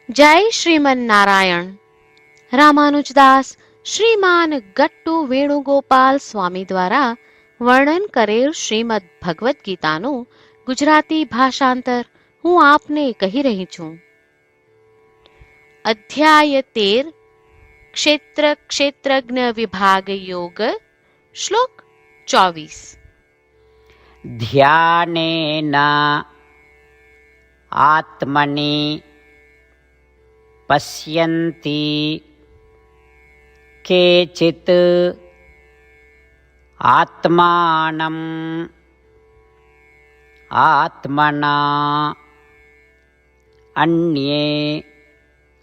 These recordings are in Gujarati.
જય શ્રીમન નારાયણ. રામાનુજદાસ શ્રીમાન ગટ્ટુ વેણુગોપાલ સ્વામી દ્વારા વર્ણન કરેલ શ્રીમદ ભગવદ્ ગીતાનું ગુજરાતી ભાષાંતર હું આપને કહી રહી છું. અધ્યાય 13 ક્ષેત્ર ક્ષેત્રજ્ઞ વિભાગ યોગ. શ્લોક 24. ધ્યાનેન આત્મની પશ્યન્તિ કેચિત આત્માનમ આત્મના અન્યે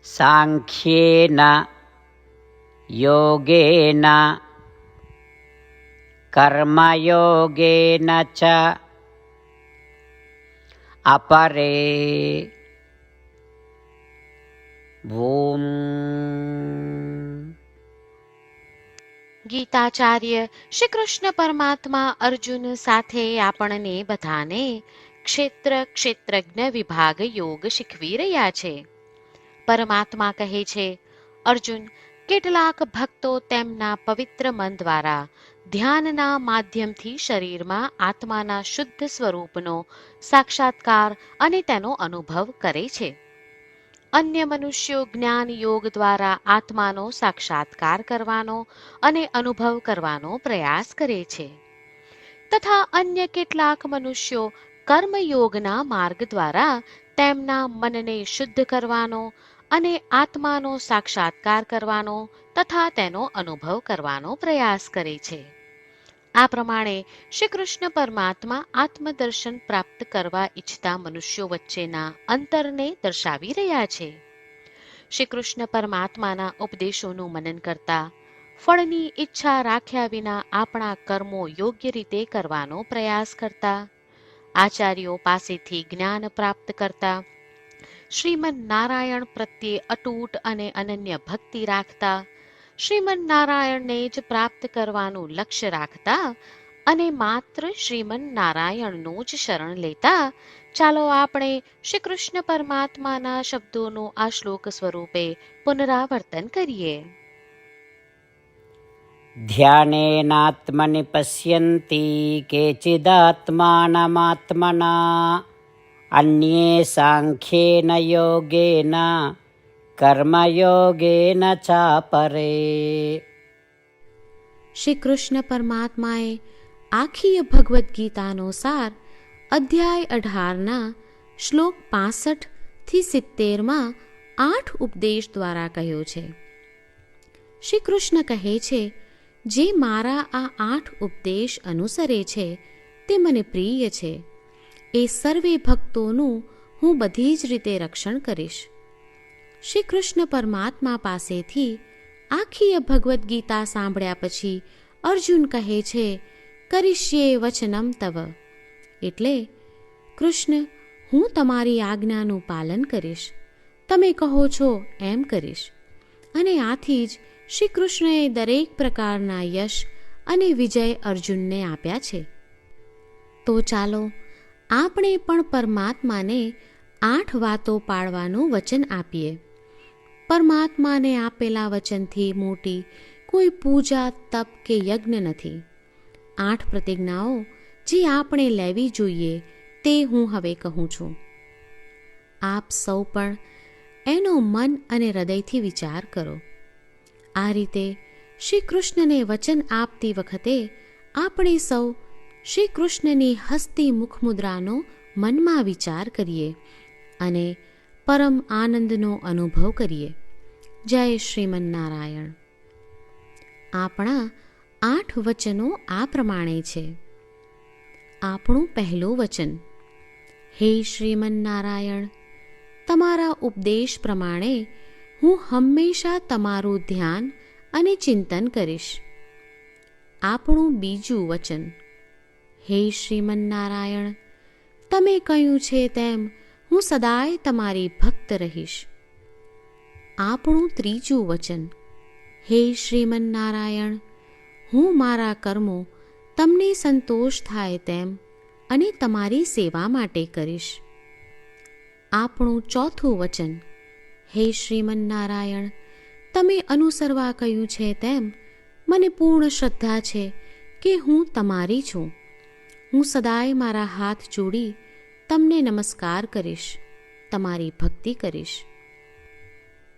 સાંખ્યેન યોગેન કર્મયોગેન ચ અપરે ભૂમ. ગીતાચાર્ય શ્રી કૃષ્ણ પરમાત્મા અર્જુન સાથે આપણને બધાને ક્ષેત્ર ક્ષેત્રજ્ઞ વિભાગ યોગ શીખવી રહ્યા છે. પરમાત્મા કહે છે, અર્જુન, કેટલાક ભક્તો તેમના પવિત્ર મન દ્વારા ધ્યાનના માધ્યમથી શરીરમાં આત્માના શુદ્ધ સ્વરૂપનો સાક્ષાત્કાર અને તેનો અનુભવ કરે છે. અન્ય મનુષ્યો જ્ઞાન યોગ દ્વારા આત્માનો સાક્ષાત્કાર કરવાનો અને અનુભવ કરવાનો પ્રયાસ કરે છે, તથા અન્ય કેટલાક મનુષ્યો કર્મયોગના માર્ગ દ્વારા તેમના મનને શુદ્ધ કરવાનો અને આત્માનો સાક્ષાત્કાર કરવાનો તથા તેનો અનુભવ કરવાનો પ્રયાસ કરે છે. આ પ્રમાણે શ્રી કૃષ્ણ પરમાત્મા આત્મદર્શન પ્રાપ્ત કરવા ઈચ્છતા મનુષ્યો વચ્ચેના અંતરને દર્શાવી રહ્યા છે. શ્રી કૃષ્ણ પરમાત્માના ઉપદેશોનું મનન કરતા, ફળની ઈચ્છા રાખ્યા વિના આપણા કર્મો યોગ્ય રીતે કરવાનો પ્રયાસ કરતા, આચાર્યો પાસેથી જ્ઞાન પ્રાપ્ત કરતા, શ્રીમન નારાયણ પ્રત્યે અતૂટ અને અનન્ય ભક્તિ રાખતા, શ્રીમન નારાયણને જ પ્રાપ્ત કરવાનું લક્ષ્ય રાખતા અને માત્ર શ્રીમન નારાયણનું જ શરણ લેતા, ચાલો આપણે શ્રી કૃષ્ણ પરમાત્માના શબ્દોનું આ શ્લોક સ્વરૂપે પુનરાવર્તન કરીએ. ધ્યાનેનાત્મનિ પશ્યન્તિ કેચિદાત્માનમાત્મના અન્યે સાંખ્યેન યોગેન કર્મયોગેન ચાપરે. શ્રી કૃષ્ણ પરમાત્માએ આખી ભગવદ્ ગીતાનો સાર અધ્યાય 18ના શ્લોક 65 થી 70માં 8 ઉપદેશ દ્વારા કહ્યો છે. શ્રી કૃષ્ણ કહે છે, જે મારા આ 8 ઉપદેશ અનુસરે છે તે મને પ્રિય છે. એ સર્વે ભક્તોનું હું બધી જ રીતે રક્ષણ કરીશ. શ્રી કૃષ્ણ પરમાત્મા પાસેથી આખી ભગવદ્ ગીતા સાંભળ્યા પછી અર્જુન કહે છે, કરીશ્યે વચનમ તવ, એટલે કૃષ્ણ, હું તમારી આજ્ઞાનું પાલન કરીશ, તમે કહો છો એમ કરીશ. અને આથી જ શ્રી કૃષ્ણએ દરેક પ્રકારના યશ અને વિજય અર્જુનને આપ્યા છે. તો ચાલો આપણે પણ પરમાત્માને 8 વાતો પાળવાનું વચન આપીએ. પરમાત્માને આપેલા વચનથી મોટી કોઈ પૂજા, તપ કે યજ્ઞ નથી. 8 પ્રતિજ્ઞાઓ જે આપણે લેવી જોઈએ તે હું હવે કહું છું. આપ સૌ પણ એનો મન અને હૃદયથી વિચાર કરો. આ રીતે શ્રી કૃષ્ણને વચન આપતી વખતે આપણે સૌ શ્રી કૃષ્ણની હસતી મુખમુદ્રાનો મનમાં વિચાર કરીએ અને પરમ આનંદનો અનુભવ કરીએ. જય શ્રીમન નારાયણ. આપણા 8 વચનો આ પ્રમાણે છે. આપણું પહેલું વચન, હે શ્રીમન નારાયણ, તમારા ઉપદેશ પ્રમાણે હું હંમેશા તમારું ધ્યાન અને ચિંતન કરીશ. આપણું બીજું વચન, હે શ્રીમન નારાયણ, તમે કહ્યું છે તેમ હું સદાય તમારી ભક્ત રહીશ. આપણું ત્રીજું વચન, હે શ્રીમન નારાયણ, હું મારા કર્મો તમને સંતોષ થાય તેમ અને તમારી સેવા માટે કરીશ. આપણું ચોથું વચન, હે શ્રીમન્નારાયણ, તમે અનુસરવા કહ્યું છે તેમ મને પૂર્ણ શ્રદ્ધા છે કે હું તમારી છું. હું સદાય મારા હાથ જોડી તમને નમસ્કાર કરીશ, તમારી ભક્તિ કરીશ.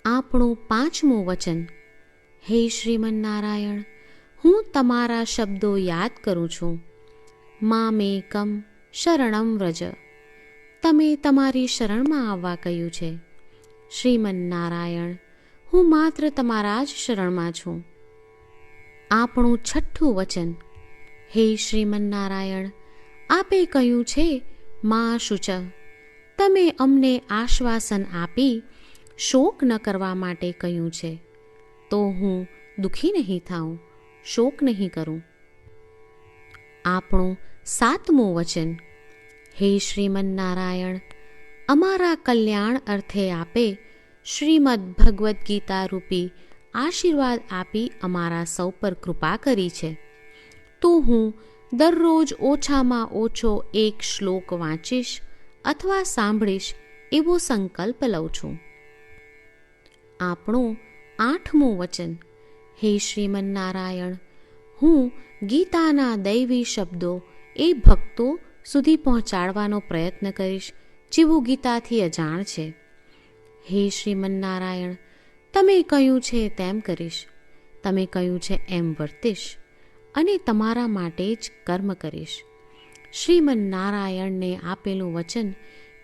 આપણું પાંચમું વચન. હે શ્રીમન્નારાયણ, હું તમારા શબ્દો યાદ કરું છું. મામેકમ શરણમ વ્રજ. તમે તમારી શરણમાં આવવા કહ્યું છે. શ્રીમન્નારાયણ, હું માત્ર તમારા જ શરણમાં છું. આપણું છઠ્ઠું વચન. હે શ્રીમન્નારાયણ, આપે કહ્યું છે મા શુચ. તમે અમને આશ્વાસન આપી શોક ન કરવા માટે કહ્યું છે, તો હું દુઃખી નહીં થાઉં, શોક નહીં કરું. આપણું સાતમું વચન. હે શ્રીમન્નારાયણ, અમારા કલ્યાણ અર્થે આપે શ્રીમદ્ ભગવદ્ ગીતા રૂપી આશીર્વાદ આપી અમારા સૌ પર કૃપા કરી છે, તો હું દરરોજ ઓછામાં ઓછો એક શ્લોક વાંચીશ અથવા સાંભળીશ એવો સંકલ્પ લઉં છું. આપણું આઠમું વચન. હે શ્રીમન્નારાયણ, હું ગીતાના દૈવી શબ્દો એ ભક્તો સુધી પહોંચાડવાનો પ્રયત્ન કરીશ જેઓ ગીતાથી અજાણ છે. હે શ્રીમન્નારાયણ, તમે કહ્યું છે તેમ કરીશ, તમે કહ્યું છે એમ વર્તીશ અને તમારા માટે જ કર્મ કરીશ. શ્રીમન્નારાયણને આપેલું વચન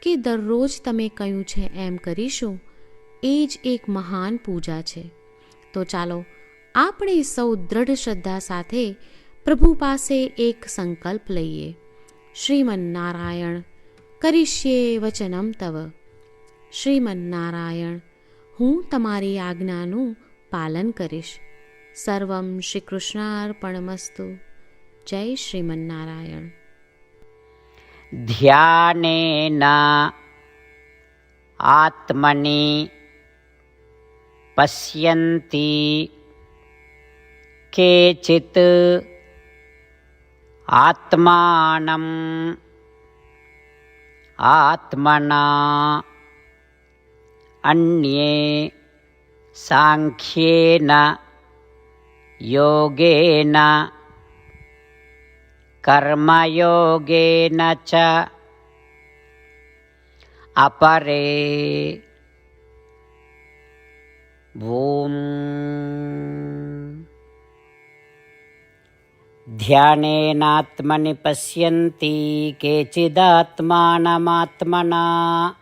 કે દરરોજ તમે કહ્યું છે એમ કરીશું, એ જ એક મહાન પૂજા છે. તો ચાલો આપણે સૌ દ્રઢ શ્રદ્ધા સાથે પ્રભુ પાસે એક સંકલ્પ લઈએ. શ્રીમન્નારાયણ, કરીશ્યે વચનમ તવ. શ્રીમન્નારાયણ, હું તમારી આજ્ઞાનું પાલન કરીશ. સર્વમ શ્રી કૃષ્ણાર્પણમસ્તુ. જય શ્રીમન્નારાયણ. ધ્યાનેન આત્મનિ પશ્યન્તિ કેચિત આત્માનમ આત્મના અન્યે સાંખ્યેન યોગેન કર્મયોગેન ચ અપરે. ઓમ. ધ્યાનેનાત્મનિ પશ્યન્તિ કેચિદાત્માનમાત્મના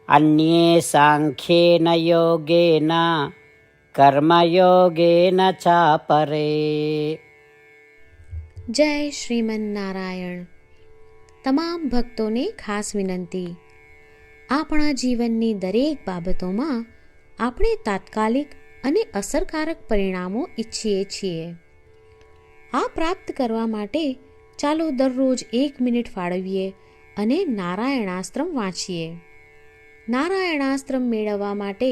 અન્યે સાંખ્યેન યોગેન કર્મયોગેન ચાપરે. જય શ્રીમન્નારાયણ. તમામ ભક્તોને ખાસ વિનંતી. આપણા જીવનની દરેક બાબતોમાં આપણે તાત્કાલિક અને અસરકારક પરિણામો ઈચ્છીએ છીએ. આ પ્રાપ્ત કરવા માટે ચાલો દરરોજ 1 મિનિટ ફાળવીએ અને નારાયણાસ્ત્રમ વાંચીએ. નારાયણાસ્ત્રમ મેળવવા માટે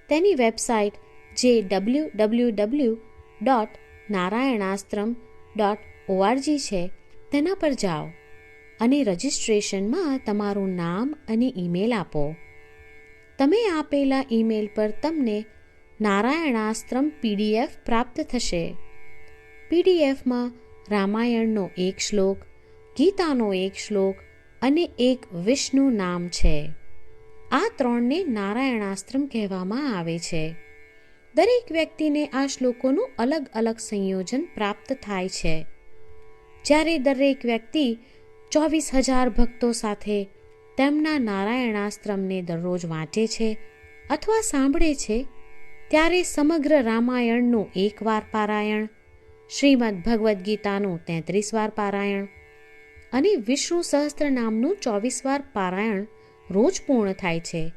તેની વેબસાઇટ જે www.narayanaastram.org છે તેના પર જાઓ અને રજિસ્ટ્રેશનમાં તમારું નામ અને ઈમેલ આપો. તમે આપેલા ઈમેલ પર તમને નારાયણાસ્ત્રમ PDF પ્રાપ્ત થશે. PDFમાં રામાયણનો 1 શ્લોક, ગીતાનો 1 શ્લોક અને એક વિષ્ણુ નામ છે. આ 3ને નારાયણાસ્ત્રમ કહેવામાં આવે છે. દરેક વ્યક્તિને આ શ્લોકોનું અલગ અલગ સંયોજન પ્રાપ્ત થાય છે. જ્યારે દરેક વ્યક્તિ 24,000 ભક્તો સાથે તેમના નારાયણાસ્ત્રમને દરરોજ વાંચે છે અથવા સાંભળે છે, ત્યારે સમગ્ર રામાયણનું 1 વાર પારાયણ, શ્રીમદ્ ભગવદ્ ગીતાનું 33 વાર પારાયણ અને વિષ્ણુ સહસ્ત્ર નામનું 24 વાર પારાયણ રોજ પૂર્ણ થાય છે.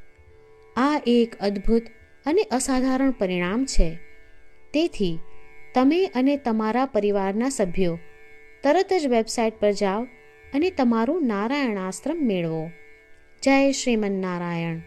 આ એક અદ્ભુત અને અસાધારણ પરિણામ છે. તેથી તમે અને તમારા પરિવારના સભ્યો તરત જ વેબસાઇટ પર જાઓ અને તમારું નારાયણાસ્ત્રમ મેળવો. જય શ્રીમન્નારાયણ.